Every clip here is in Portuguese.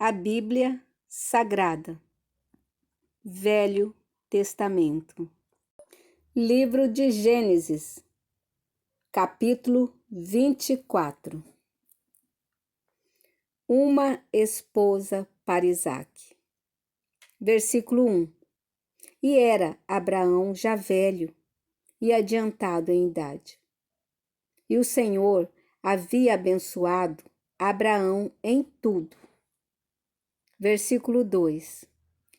A Bíblia Sagrada, Velho Testamento. Livro de Gênesis, capítulo 24. Uma esposa para Isaque. Versículo 1. E era Abraão já velho e adiantado em idade. E o Senhor havia abençoado Abraão em tudo. Versículo 2.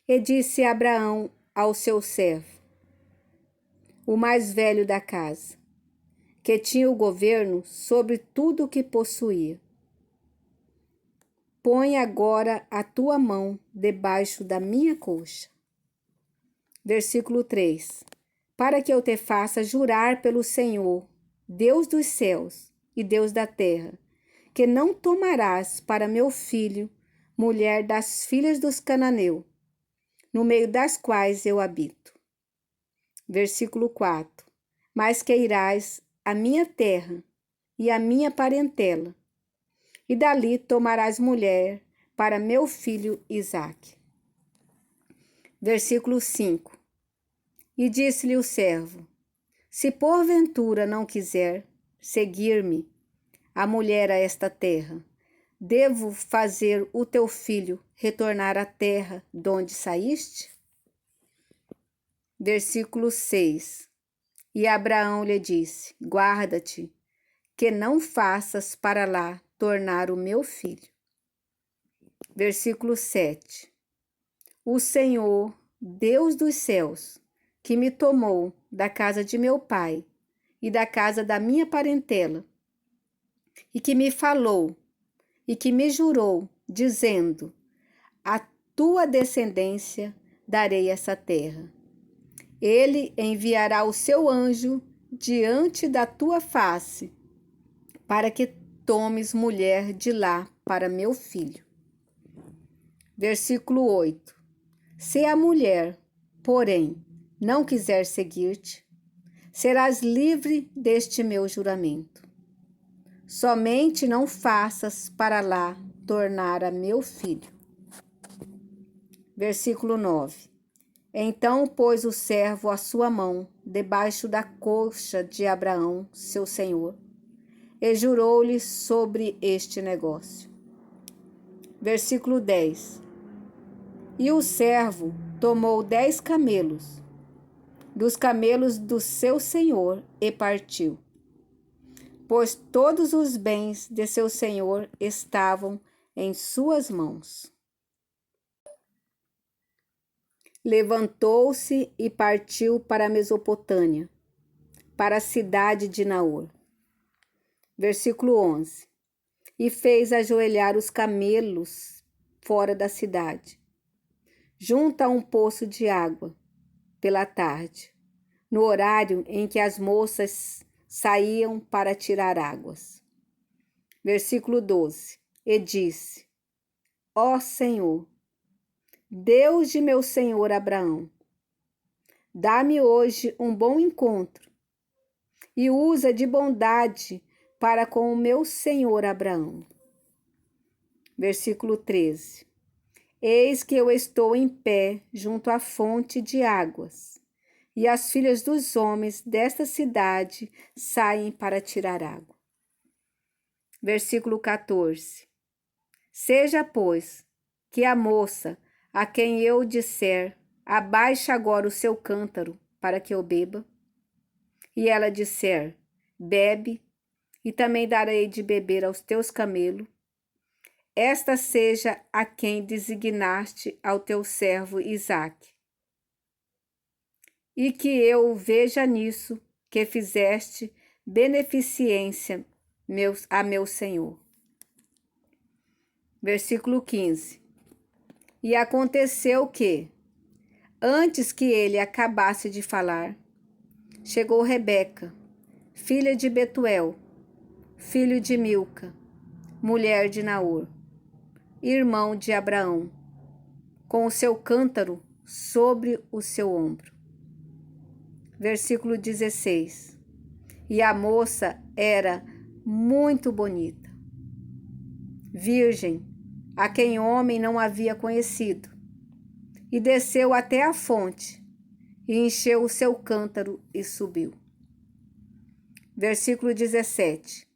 E disse Abraão ao seu servo, o mais velho da casa, que tinha o governo sobre tudo o que possuía: põe agora a tua mão debaixo da minha coxa. Versículo 3. Para que eu te faça jurar pelo Senhor, Deus dos céus e Deus da terra, que não tomarás para meu filho mulher das filhas dos cananeus, no meio das quais eu habito. Versículo 4. Mas que irás à minha terra e à minha parentela, e dali tomarás mulher para meu filho Isaque. Versículo 5. E disse-lhe o servo: se porventura não quiser seguir-me a mulher a esta terra, devo fazer o teu filho retornar à terra donde saíste? Versículo 6. E Abraão lhe disse: guarda-te, que não faças para lá tornar o meu filho. Versículo 7. O Senhor, Deus dos céus, que me tomou da casa de meu pai e da casa da minha parentela, e que me falou e que me jurou, dizendo: a tua descendência darei essa terra. Ele enviará o seu anjo diante da tua face, para que tomes mulher de lá para meu filho. Versículo 8. Se a mulher, porém, não quiser seguir-te, serás livre deste meu juramento. Somente não faças para lá tornar a meu filho. Versículo 9. Então pôs o servo a sua mão debaixo da coxa de Abraão, seu senhor, e jurou-lhe sobre este negócio. Versículo 10. E o servo tomou 10 camelos, dos camelos do seu senhor, e partiu, pois todos os bens de seu senhor estavam em suas mãos. Levantou-se e partiu para a Mesopotâmia, para a cidade de Naor. Versículo 11. E fez ajoelhar os camelos fora da cidade, junto a um poço de água, pela tarde, no horário em que as moças saíam para tirar águas. Versículo 12. E disse: ó Senhor, Deus de meu senhor Abraão, dá-me hoje um bom encontro e usa de bondade para com o meu senhor Abraão. Versículo 13. Eis que eu estou em pé junto à fonte de águas, e as filhas dos homens desta cidade saem para tirar água. Versículo 14. Seja, pois, que a moça a quem eu disser: abaixa agora o seu cântaro para que eu beba, e ela disser: bebe, e também darei de beber aos teus camelos, esta seja a quem designaste ao teu servo Isaque, e que eu veja nisso que fizeste beneficência a meu senhor. Versículo 15. E aconteceu que, antes que ele acabasse de falar, chegou Rebeca, filha de Betuel, filho de Milca, mulher de Naor, irmão de Abraão, com o seu cântaro sobre o seu ombro. Versículo 16. E a moça era muito bonita, virgem, a quem homem não havia conhecido, e desceu até a fonte, e encheu o seu cântaro e subiu. Versículo 17.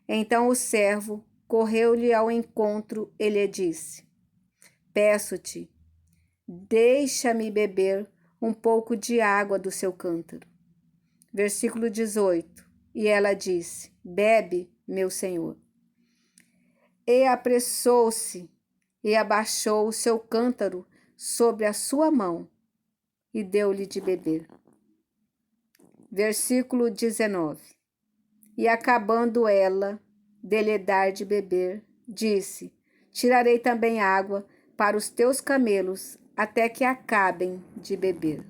Então o servo correu-lhe ao encontro e lhe disse: Peço-te, deixa-me beber um pouco de água do seu cântaro. Versículo 18. E ela disse: Bebe, meu senhor. E apressou-se e abaixou o seu cântaro sobre a sua mão e deu-lhe de beber. Versículo 19. E acabando ela de lhe dar de beber, disse: Tirarei também água para os teus camelos, até que acabem de beber.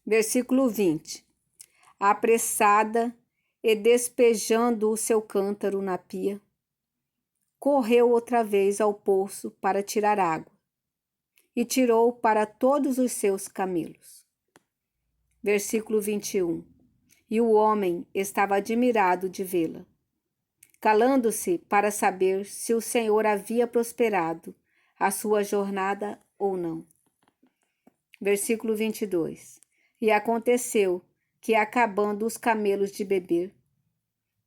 Versículo 20. Apressada e despejando o seu cântaro na pia, correu outra vez ao poço para tirar água, e tirou para todos os seus camelos. Versículo 21. E o homem estava admirado de vê-la, calando-se para saber se o Senhor havia prosperado a sua jornada ou não. Versículo 22. E aconteceu que, acabando os camelos de beber,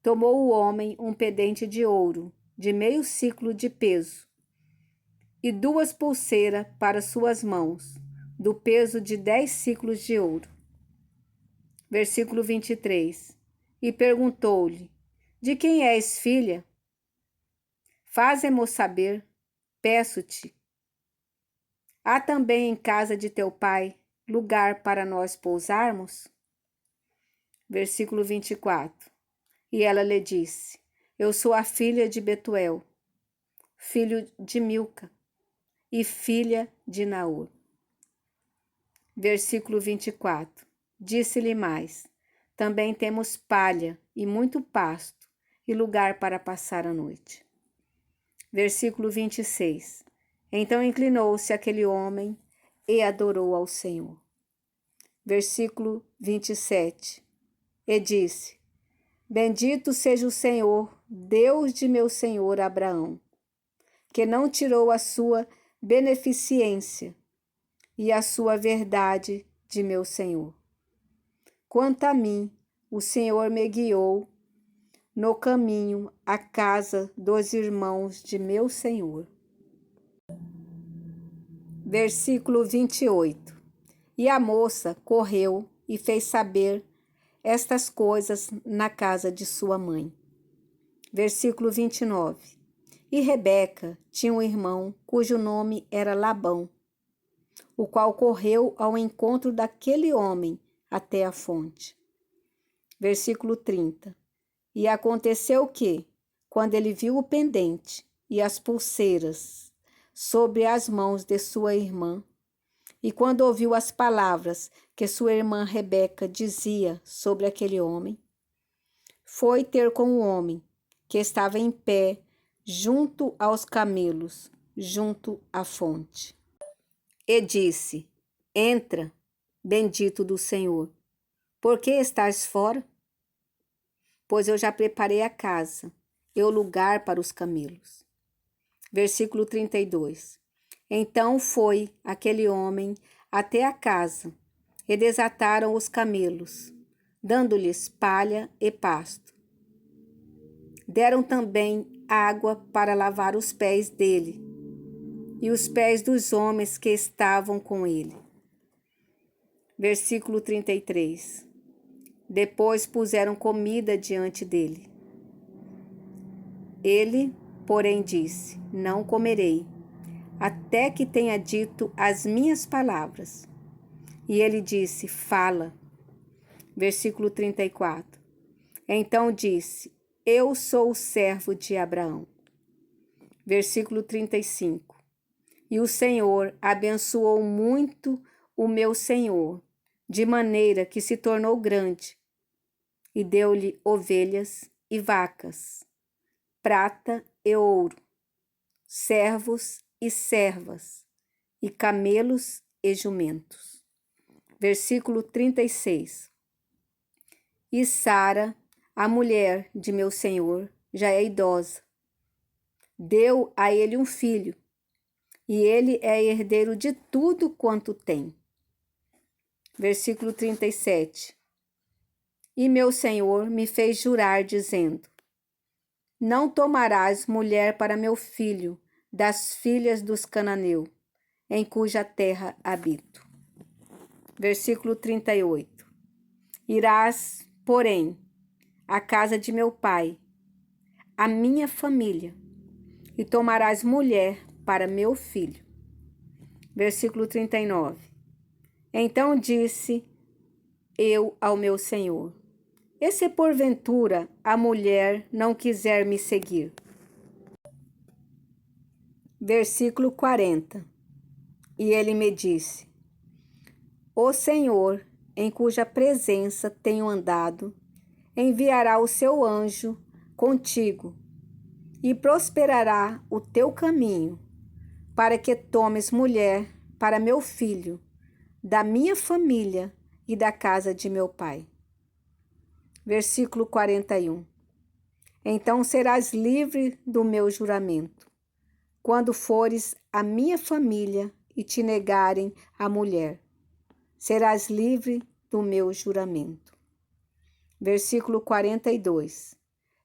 tomou o homem um pendente de ouro de meio siclo de peso e 2 pulseiras para suas mãos, do peso de 10 siclos de ouro. Versículo 23. E perguntou-lhe: De quem és filha? Faze-mo saber, peço-te. Há também em casa de teu pai lugar para nós pousarmos? Versículo 24. E ela lhe disse: Eu sou a filha de Betuel, filho de Milca, e filha de Naor. Versículo 24. Disse-lhe mais: Também temos palha e muito pasto, e lugar para passar a noite. Versículo 26. Então inclinou-se aquele homem e adorou ao Senhor. Versículo 27. E disse: Bendito seja o Senhor, Deus de meu senhor Abraão, que não tirou a sua beneficência e a sua verdade de meu senhor. Quanto a mim, o Senhor me guiou no caminho à casa dos irmãos de meu senhor. Versículo 28. E a moça correu e fez saber estas coisas na casa de sua mãe. Versículo 29. E Rebeca tinha um irmão cujo nome era Labão, o qual correu ao encontro daquele homem até a fonte. Versículo 30. E aconteceu que, quando ele viu o pendente e as pulseiras sobre as mãos de sua irmã, e quando ouviu as palavras que sua irmã Rebeca dizia sobre aquele homem, foi ter com o homem que estava em pé junto aos camelos, junto à fonte. E disse: Entra, bendito do Senhor. Por que estás fora? Pois eu já preparei a casa e o lugar para os camelos. Versículo 32. Então foi aquele homem até a casa e desataram os camelos, dando-lhes palha e pasto. Deram também água para lavar os pés dele e os pés dos homens que estavam com ele. Versículo 33. Depois puseram comida diante dele. Ele, porém, disse: Não comerei, até que tenha dito as minhas palavras. E ele disse: Fala. Versículo 34. Então disse: Eu sou o servo de Abraão. Versículo 35. E o Senhor abençoou muito o meu senhor, de maneira que se tornou grande, e deu-lhe ovelhas e vacas, prata e ouro, servos e servas, e camelos e jumentos. Versículo 36. E Sara, a mulher de meu senhor, já é idosa, deu a ele um filho, e ele é herdeiro de tudo quanto tem. Versículo 37. E meu Senhor me fez jurar, dizendo: não tomarás mulher para meu filho das filhas dos cananeus, em cuja terra habito. Versículo 38. Irás, porém, à casa de meu pai, à minha família, e tomarás mulher para meu filho. Versículo 39. Então disse eu ao meu Senhor: e se porventura a mulher não quiser me seguir? Versículo 40. E ele me disse: o Senhor, em cuja presença tenho andado, enviará o seu anjo contigo, e prosperará o teu caminho, para que tomes mulher para meu filho, da minha família e da casa de meu pai. Versículo 41. Então serás livre do meu juramento, quando fores à minha família e te negarem a mulher. Serás livre do meu juramento. Versículo 42.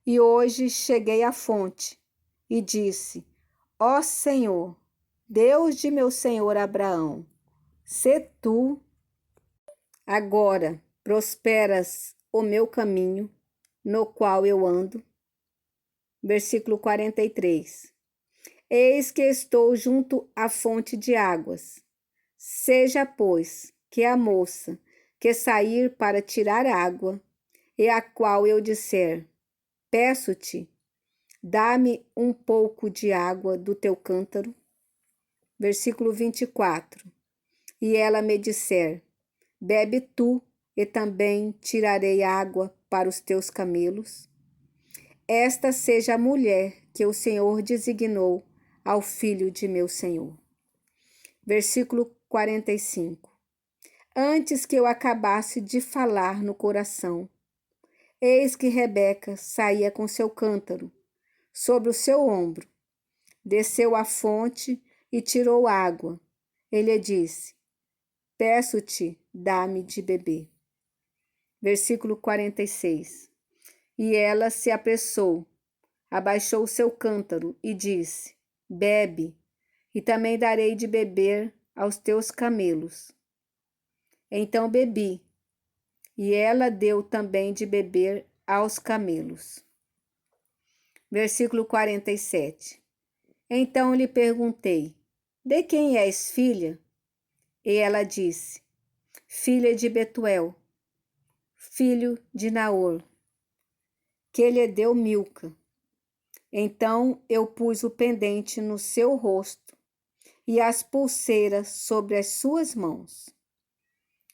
E hoje cheguei à fonte e disse: ó Senhor, Deus de meu senhor Abraão, se tu agora prosperas o meu caminho, no qual eu ando. Versículo 43. Eis que estou junto à fonte de águas. Seja, pois, que a moça que sair para tirar água, e a qual eu disser: peço-te, dá-me um pouco de água do teu cântaro. Versículo 24. E ela me disser: bebe tu, e também tirarei água para os teus camelos. Esta seja a mulher que o Senhor designou ao filho de meu Senhor. Versículo 45. Antes que eu acabasse de falar no coração, eis que Rebeca saía com seu cântaro sobre o seu ombro, desceu à fonte e tirou água. Ele disse: peço-te, dá-me de beber. Versículo 46. E ela se apressou, abaixou seu cântaro e disse: bebe, e também darei de beber aos teus camelos. Então bebi, e ela deu também de beber aos camelos. Versículo 47. Então lhe perguntei: de quem és filha? E ela disse: filha de Betuel, filho de Naor, que lhe deu Milca. Então eu pus o pendente no seu rosto e as pulseiras sobre as suas mãos.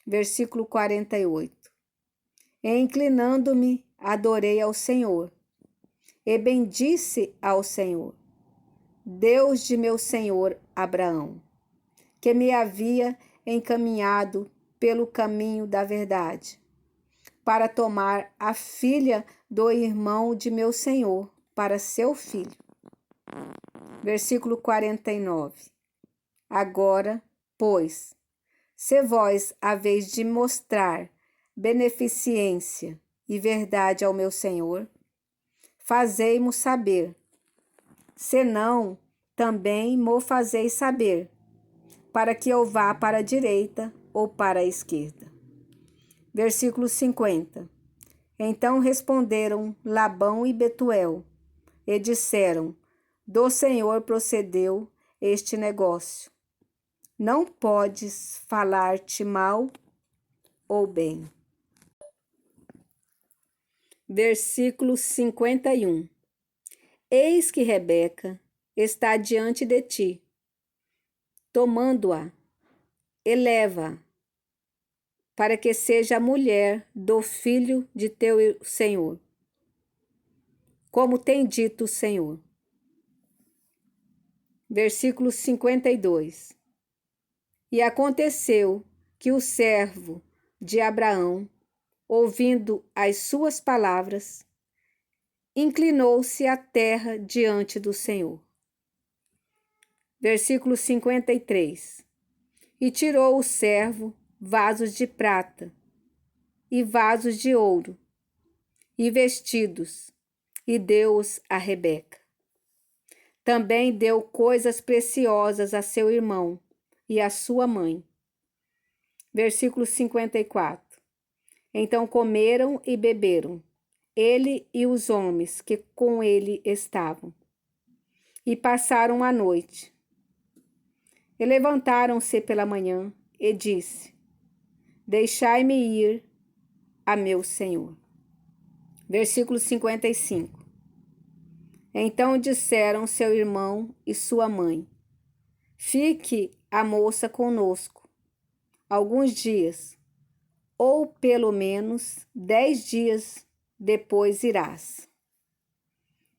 Versículo 48. E inclinando-me, adorei ao Senhor, e bendisse ao Senhor, Deus de meu senhor Abraão, que me havia encaminhado pelo caminho da verdade, para tomar a filha do irmão de meu senhor para seu filho. Versículo 49. Agora, pois, se vós haveis de mostrar beneficência e verdade ao meu senhor, fazei-mo saber, senão também mo fazeis saber, para que eu vá para a direita ou para a esquerda. Versículo 50. Então responderam Labão e Betuel, e disseram: do Senhor procedeu este negócio. Não podes falar-te mal ou bem. Versículo 51. Eis que Rebeca está diante de ti. Tomando-a, eleva-a, para que seja a mulher do filho de teu senhor, como tem dito o Senhor. Versículo 52. E aconteceu que o servo de Abraão, ouvindo as suas palavras, inclinou-se à terra diante do Senhor. Versículo 53. E tirou o servo vasos de prata, e vasos de ouro, e vestidos, e deu-os a Rebeca. Também deu coisas preciosas a seu irmão e a sua mãe. Versículo 54. Então comeram e beberam, ele e os homens que com ele estavam, e passaram a noite. E levantaram-se pela manhã, e disse: Deixai-me ir a meu senhor. Versículo 55. Então disseram seu irmão e sua mãe: Fique a moça conosco alguns dias, ou pelo menos 10 dias depois irás.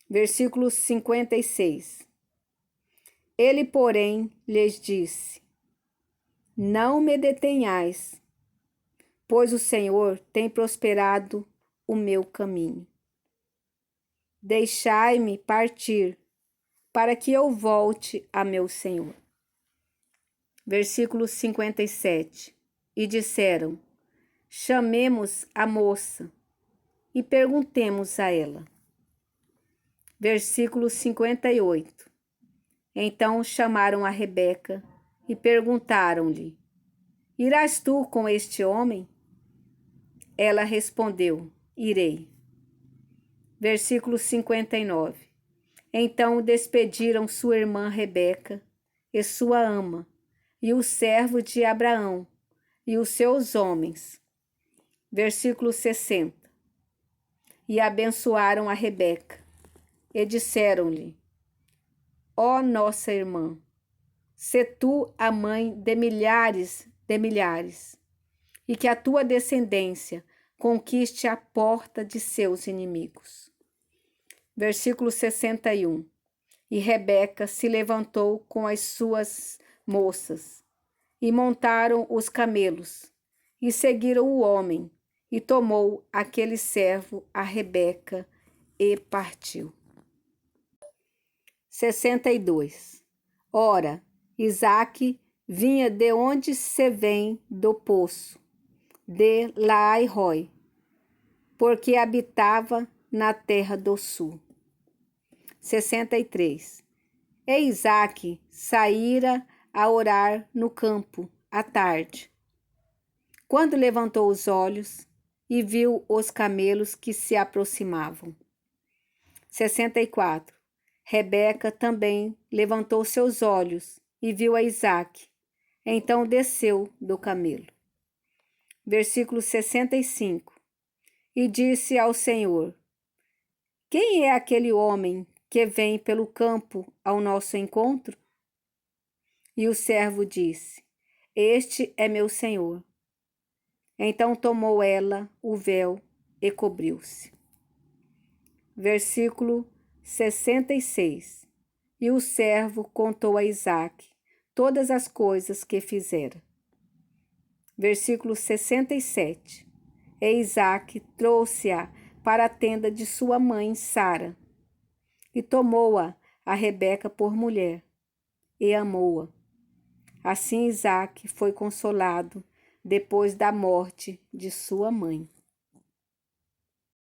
Versículo 56. Ele, porém, lhes disse: Não me detenhais, pois o Senhor tem prosperado o meu caminho. Deixai-me partir, para que eu volte a meu senhor. Versículo 57. E disseram: Chamemos a moça e perguntemos a ela. Versículo 58. Então chamaram a Rebeca e perguntaram-lhe: Irás tu com este homem? Ela respondeu: Irei. Versículo 59. Então despediram sua irmã Rebeca e sua ama, e o servo de Abraão, e os seus homens. Versículo 60. E abençoaram a Rebeca, e disseram-lhe: Ó nossa irmã, sê tu a mãe de milhares, e que a tua descendência conquiste a porta de seus inimigos. Versículo 61. E Rebeca se levantou com as suas moças, e montaram os camelos, e seguiram o homem, e tomou aquele servo a Rebeca, e partiu. 62. Ora, Isaque vinha de onde se vem do poço, de Laai-roi, porque habitava na terra do sul. 63. E Isaque saíra a orar no campo à tarde. Quando levantou os olhos e viu os camelos que se aproximavam. 64. Rebeca também levantou seus olhos e viu a Isaque. Então desceu do camelo. Versículo 65. E disse ao Senhor: Quem é aquele homem que vem pelo campo ao nosso encontro? E o servo disse: Este é meu senhor. Então tomou ela o véu e cobriu-se. Versículo 66. E o servo contou a Isaque todas as coisas que fizera. Versículo 67. E Isaque trouxe-a para a tenda de sua mãe Sara, e tomou-a a Rebeca por mulher, e amou-a. Assim Isaque foi consolado depois da morte de sua mãe.